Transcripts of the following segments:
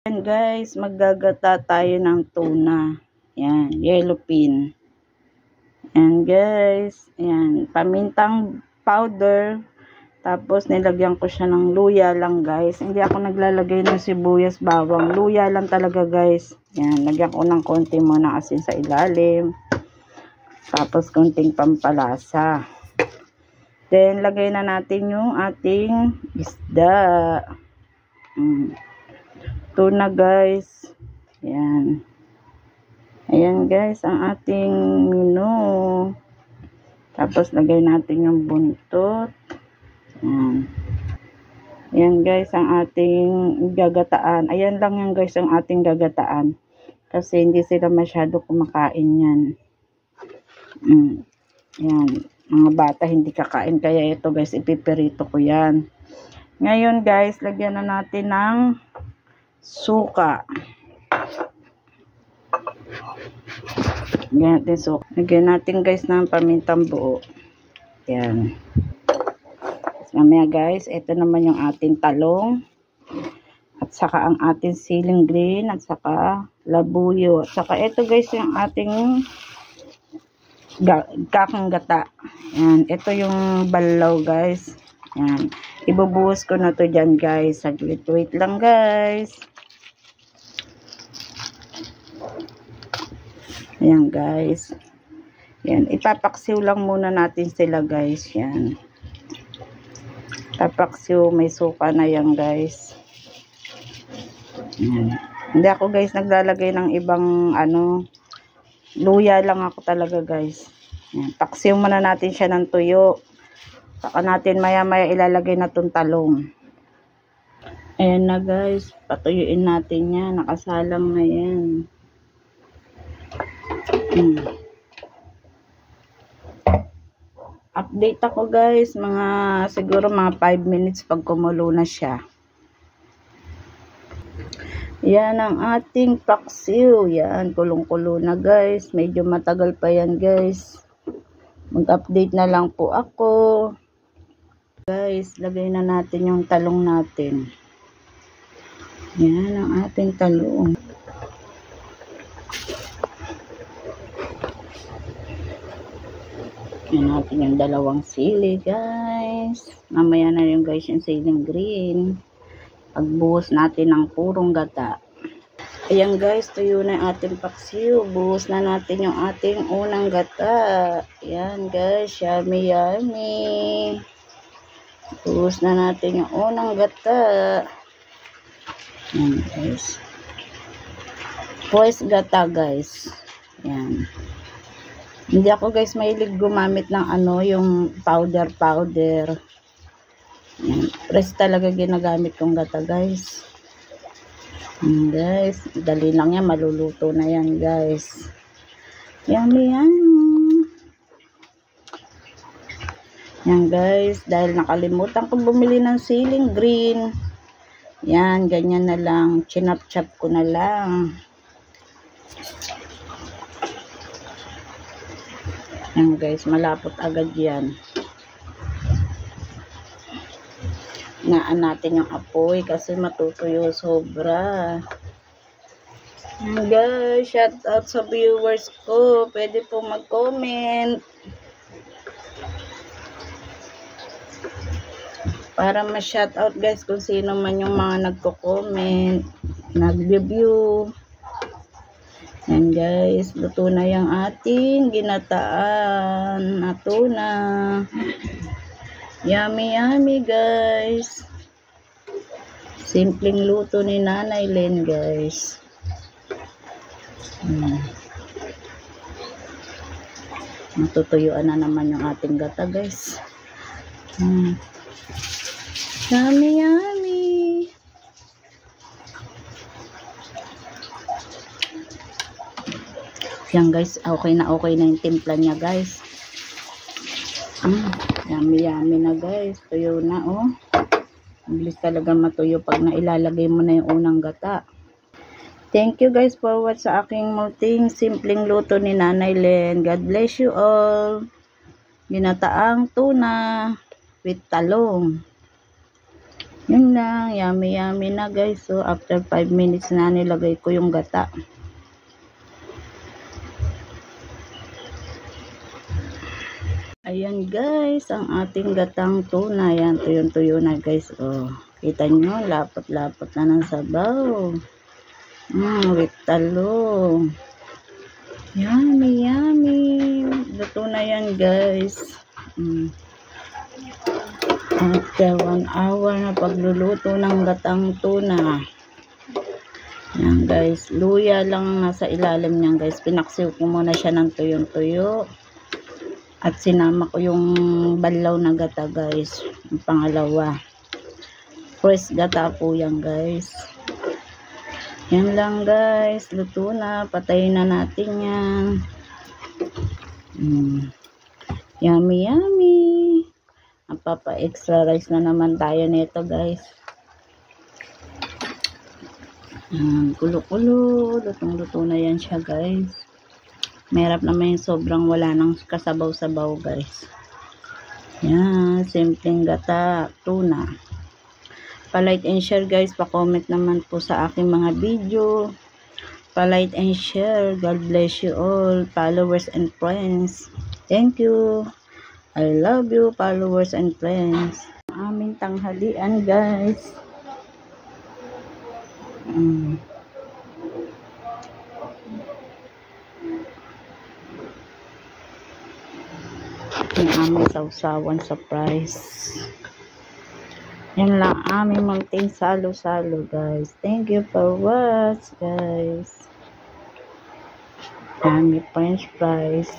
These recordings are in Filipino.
Yan guys, maggagata tayo ng tuna. Yan, yellow pin. Yan guys, yan, pamintang powder. Tapos nilagyan ko siya ng luya lang guys. Hindi ako naglalagay ng sibuyas, bawang. Luya lang talaga guys. Yan, lagyan ko ng konti muna asin sa ilalim. Tapos konting pampalasa. Then lagay na natin yung ating isda. Tuna guys. Yan. Ayan guys, ang ating menu. Tapos lagay natin yung buntot. Ayan. Ayan guys, ang ating gagataan. Ayan lang yan guys, ang ating gagataan. Kasi hindi sila masyado kumakain yan. Ayan. Mga bata hindi kakain. Kaya ito guys, ipipirito ko yan. Ngayon guys, lagyan na natin ng suka. Lagyan natin guys ng pamintang buo. Yan. Mamaya guys, ito naman yung ating talong. At saka ang ating siling green. At saka labuyo. At saka ito guys yung ating kakanggata. Yan. Ito yung balaw guys. Yan. Ibubuhos ko na to dyan guys. Saglit, wait lang guys. Ayan guys. Yan. Ipapaksiw lang muna natin sila guys. Yan. Ipapaksiw. May suka na yan guys. Yan. Hindi ako guys naglalagay ng ibang luya lang ako talaga guys. Yan. Paksiw muna natin siya ng tuyo. Saka natin maya maya ilalagay na itong talong. Ayan na guys. Patuyuin natin yan. Nakasalang na yan. Update ako guys, siguro mga 5 minutes pag kumulo na siya. Yan ang ating paksiw. Yan, kulong-kulo na guys. Medyo matagal pa yan guys. Mag-update na lang po ako. Guys, lagay na natin yung talong natin. Yan ang ating talong. Yan natin yung dalawang sili guys. Mamaya na yung guys yung siling green. Pagbuhos natin ng purong gata. Ayan guys, tuyo na yung ating paksiw. Buhos na natin yung ating unang gata. Ayan guys, yummy yummy. Buhos na natin yung unang gata. Ayan guys. Pues gata guys. Ayan. Hindi ako guys mahilig gumamit ng yung powder. Yan. Press talaga ginagamit kong gata guys. Guys, dali lang yan. Maluluto na yan guys. Yummy yan. Yan guys. Dahil nakalimutan ko bumili ng siling green. Yan, ganyan na lang. Chinap-chap ko na lang. Yan guys, malapot agad yan. Naan natin yung apoy kasi matutuyo sobra. Yan guys, shout out sa viewers ko. Pwede po mag-comment. Para ma-shout out guys kung sino man yung mga nagko-comment, nag-review. Yan guys, luto na yung ating ginataan na tuna. Yummy yummy guys. Simpleng luto ni Nanay Len guys. Matutuyuan na naman yung ating gata guys. Yummy yummy. Yan guys, okay na yung timpla niya guys. Yummy yummy na guys. Tuyo na oh. Bilis talaga matuyo pag nailalagay mo na yung unang gata. Thank you guys for watch sa aking multing simpleng luto ni Nanay Len. God bless you all. Ginataang tuna with talong. Yun lang, yummy yummy na guys. So after 5 minutes na nilagay ko yung gata. Ayan guys, ang ating gatang tuna. Ayan, tuyong-tuyo na guys. Oh, kita nyo, lapot-lapot na ng sabaw. With talong. Yummy, yummy. Luto na yan guys. After 1 hour na pagluluto ng gatang tuna. Yan guys, luya lang nasa ilalim niyan guys. Pinaksiw ko muna siya ng tuyong-tuyo. At sinama ko yung banlaw na gata guys. Yung pangalawa. Fresh gata po yan guys. Yan lang guys. Luto na. Patayin na natin yan. Yummy yummy. Papa-extra rice na naman tayo nito guys. Kulo-kulo. Lutong-luto na yan siya guys. Merap naman yung sobrang wala nang kasabaw-sabaw guys. Yan, simpleng gata, tuna. Pa-like and share guys, pa-comment naman po sa aking mga video. Pa-like and share. God bless you all, followers and friends. Thank you. I love you, followers and friends. Aming tanghalian guys. Yung aming sausawan sa price. Yan lang aming munting salo-salo guys. Thank you for watch guys. Aming french fries.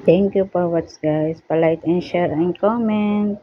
Thank you for watch guys. Pa-like and share and comment.